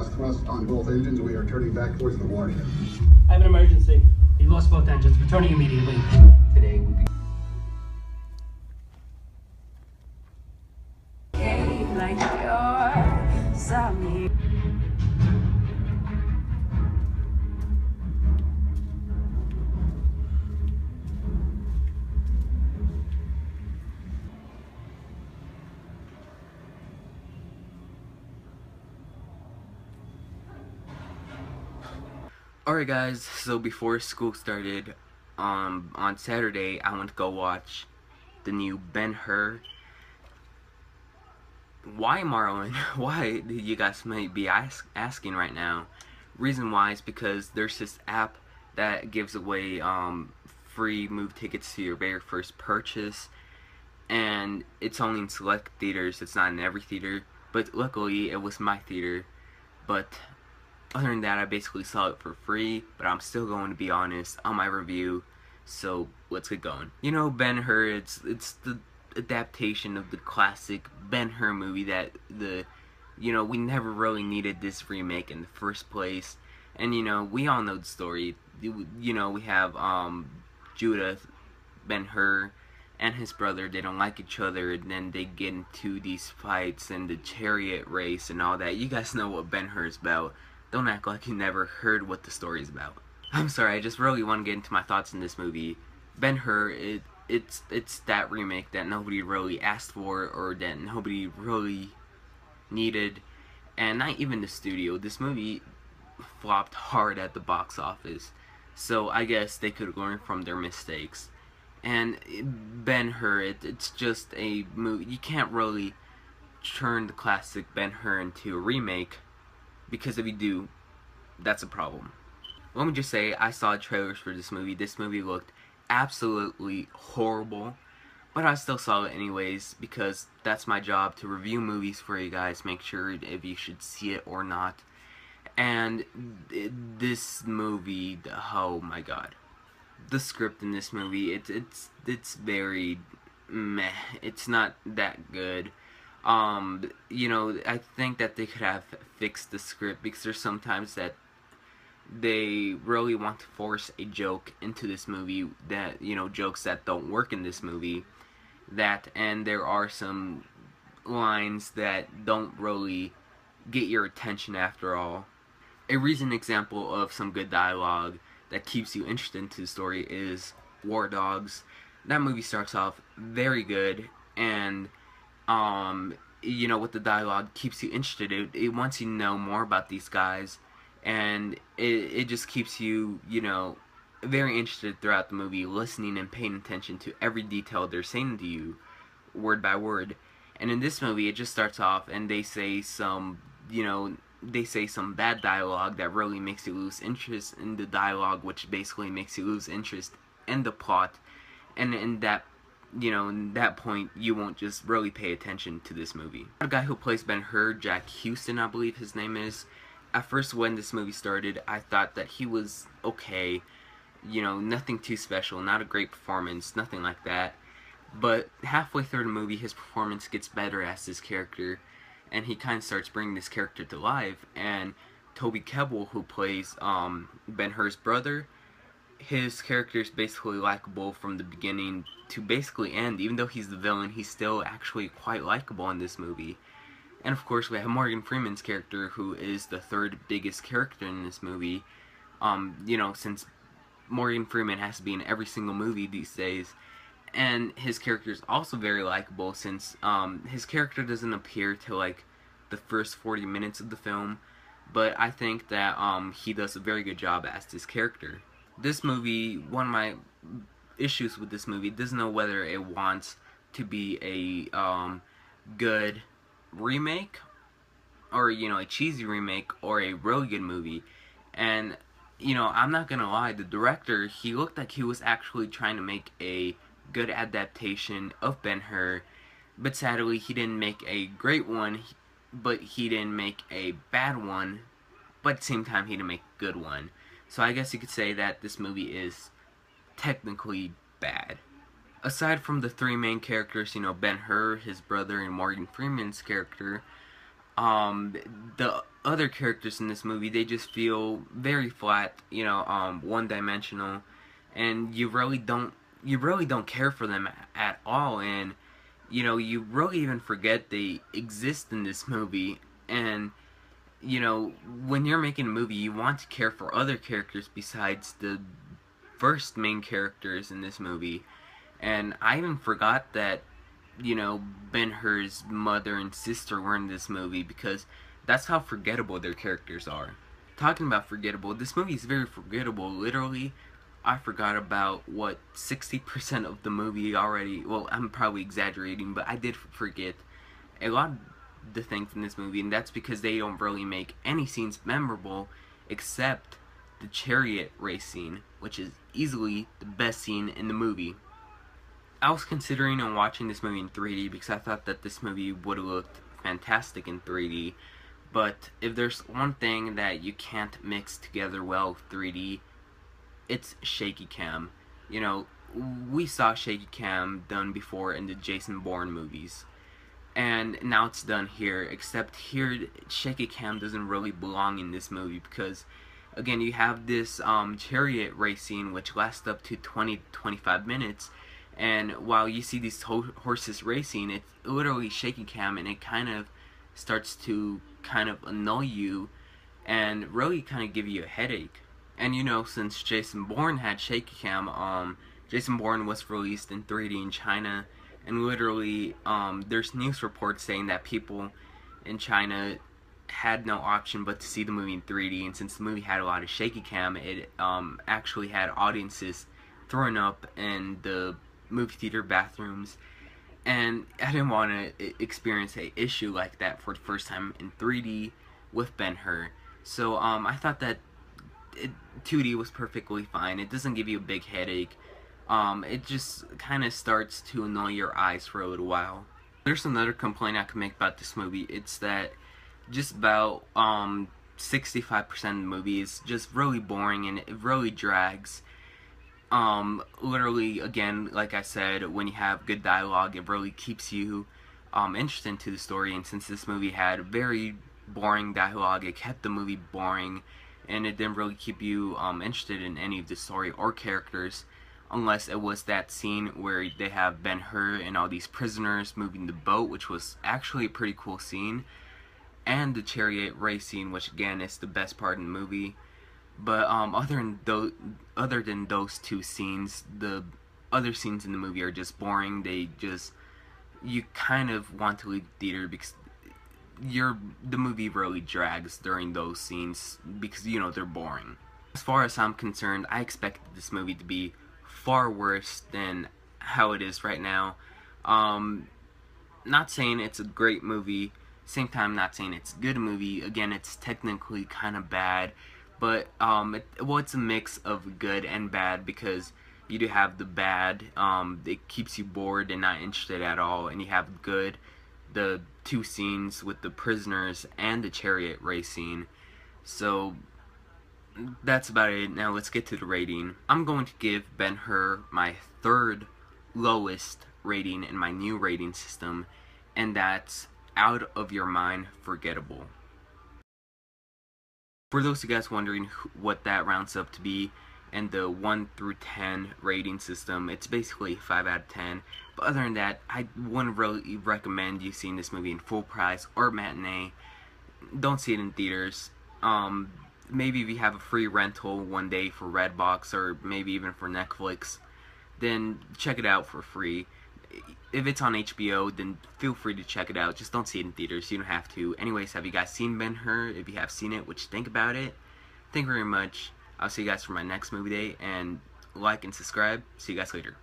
lost thrust on both engines. We are turning back towards the warhead. I have an emergency. He lost both engines. Returning immediately. Today would be like you're Sammy. Alright guys, so before school started, on Saturday, I went to go watch the new Ben-Hur. Why, Marlon? Why, you guys might be asking right now. Reason why is because there's this app that gives away free movie tickets to your very first purchase, and it's only in select theaters. It's not in every theater, but luckily it was my theater. But other than that, I basically saw it for free, but I'm still going to be honest on my review, so let's get going. You know, Ben-Hur, it's the adaptation of the classic Ben-Hur movie that we never really needed this remake in the first place. And we all know the story. We have Judah, Ben-Hur, and his brother. They don't like each other, and then they get into these fights and the chariot race and all that. You guys know what Ben-Hur is about. Don't act like you never heard what the story is about. I'm sorry, I just really want to get into my thoughts in this movie. Ben-Hur, it's that remake that nobody really asked for, or that nobody really needed, and not even the studio. This movie flopped hard at the box office, so I guess they could learn from their mistakes. And Ben-Hur, it's just a movie. You can't really turn the classic Ben-Hur into a remake, because if you do, that's a problem. Let me just say, I saw trailers for this movie. This movie looked absolutely horrible, but I still saw it anyways, because that's my job, to review movies for you guys, make sure if you should see it or not. And this movie, oh my god. The script in this movie, it's very meh. It's not that good. I think that they could have fixed the script, because there's sometimes that they really want to force a joke into this movie that, jokes that don't work in this movie, and there are some lines that don't really get your attention after all. A recent example of some good dialogue that keeps you interested into the story is War Dogs. That movie starts off very good, and with the dialogue, keeps you interested. It wants you to know more about these guys, and it just keeps you, very interested throughout the movie, listening and paying attention to every detail they're saying to you, word by word. And in this movie, it just starts off, and they say some bad dialogue that really makes you lose interest in the dialogue, which basically makes you lose interest in the plot, and in that point, you won't just really pay attention to this movie. The guy who plays Ben-Hur, Jack Houston, I believe his name is. At first, when this movie started, I thought that he was okay. Nothing too special, not a great performance, nothing like that. But halfway through the movie, his performance gets better as this character, and he kind of starts bringing this character to life. And Toby Kebbell, who plays Ben-Hur's brother, his character is basically likable from the beginning to basically end. Even though he's the villain, he's still actually quite likable in this movie. And of course, we have Morgan Freeman's character, who is the third biggest character in this movie. Since Morgan Freeman has to be in every single movie these days. And his character is also very likable, since his character doesn't appear till like the first 40 minutes of the film. But I think that he does a very good job as this character. This movie, one of my issues with this movie, doesn't know whether it wants to be a good remake, or a cheesy remake, or a really good movie. And I'm not gonna lie, the director, he looked like he was actually trying to make a good adaptation of Ben-Hur, but sadly he didn't make a great one, but he didn't make a bad one, but at the same time he didn't make a good one. So I guess you could say that this movie is technically bad. Aside from the three main characters, Ben-Hur, his brother, and Morgan Freeman's character, the other characters in this movie, they just feel very flat, you know, one-dimensional, and you really don't care for them at all, and you know, you really even forget they exist in this movie. And you know, when you're making a movie, you want to care for other characters besides the first main characters in this movie. And I even forgot that, you know, Ben-Hur's mother and sister were in this movie, because that's how forgettable their characters are. Talking about forgettable, this movie is very forgettable. Literally, I forgot about, what, 60% of the movie already. Well, I'm probably exaggerating, but I did forget a lot of the things in this movie, and that's because they don't really make any scenes memorable except the chariot race scene, which is easily the best scene in the movie. I was considering on watching this movie in 3D because I thought that this movie would have looked fantastic in 3D, but if there's one thing that you can't mix together well with 3D, it's shaky cam. You know, we saw shaky cam done before in the Jason Bourne movies, and now it's done here, except here shaky cam doesn't really belong in this movie, because again, you have this chariot race scene which lasts up to 20-25 minutes, and while you see these horses racing, it's literally shaky cam, and it kind of starts to kind of annoy you and really kind of give you a headache. And you know, since Jason Bourne had shaky cam, Jason Bourne was released in 3D in China, and literally there's news reports saying that people in China had no option but to see the movie in 3D, and since the movie had a lot of shaky cam, it actually had audiences throwing up in the movie theater bathrooms, and I didn't want to experience an issue like that for the first time in 3D with Ben-Hur. So I thought that 2D was perfectly fine. It doesn't give you a big headache. It just kind of starts to annoy your eyes for a little while. There's another complaint I can make about this movie. It's that just about 65% of the movie is just really boring, and it really drags. Literally, again, like I said, when you have good dialogue, it really keeps you interested into the story, and since this movie had very boring dialogue, it kept the movie boring, and it didn't really keep you interested in any of the story or characters, unless it was that scene where they have Ben-Hur and all these prisoners moving the boat, which was actually a pretty cool scene, and the chariot race scene, which again is the best part in the movie. But other than those two scenes, the other scenes in the movie are just boring. You kind of want to leave the theater because the movie really drags during those scenes because, you know, they're boring. As far as I'm concerned, I expected this movie to be far worse than how it is right now. Not saying it's a great movie, same time not saying it's a good movie. Again, it's technically kind of bad, but it's a mix of good and bad, because you do have the bad, it keeps you bored and not interested at all, and you have good, the two scenes with the prisoners and the chariot race scene. So that's about it. Now let's get to the rating. I'm going to give Ben-Hur my third lowest rating in my new rating system, and that's out of your mind forgettable. For those of you guys wondering what that rounds up to be in the 1 through 10 rating system, it's basically 5 out of 10. But other than that, I wouldn't really recommend you seeing this movie in full price or matinee. Don't see it in theaters. Maybe if you have a free rental one day for Redbox, or maybe even for Netflix, then check it out for free. If it's on HBO, then feel free to check it out. Just don't see it in theaters. You don't have to. Anyways, have you guys seen Ben-Hur? If you have seen it, what you think about it? Thank you very much. I'll see you guys for my next movie day, and like and subscribe. See you guys later.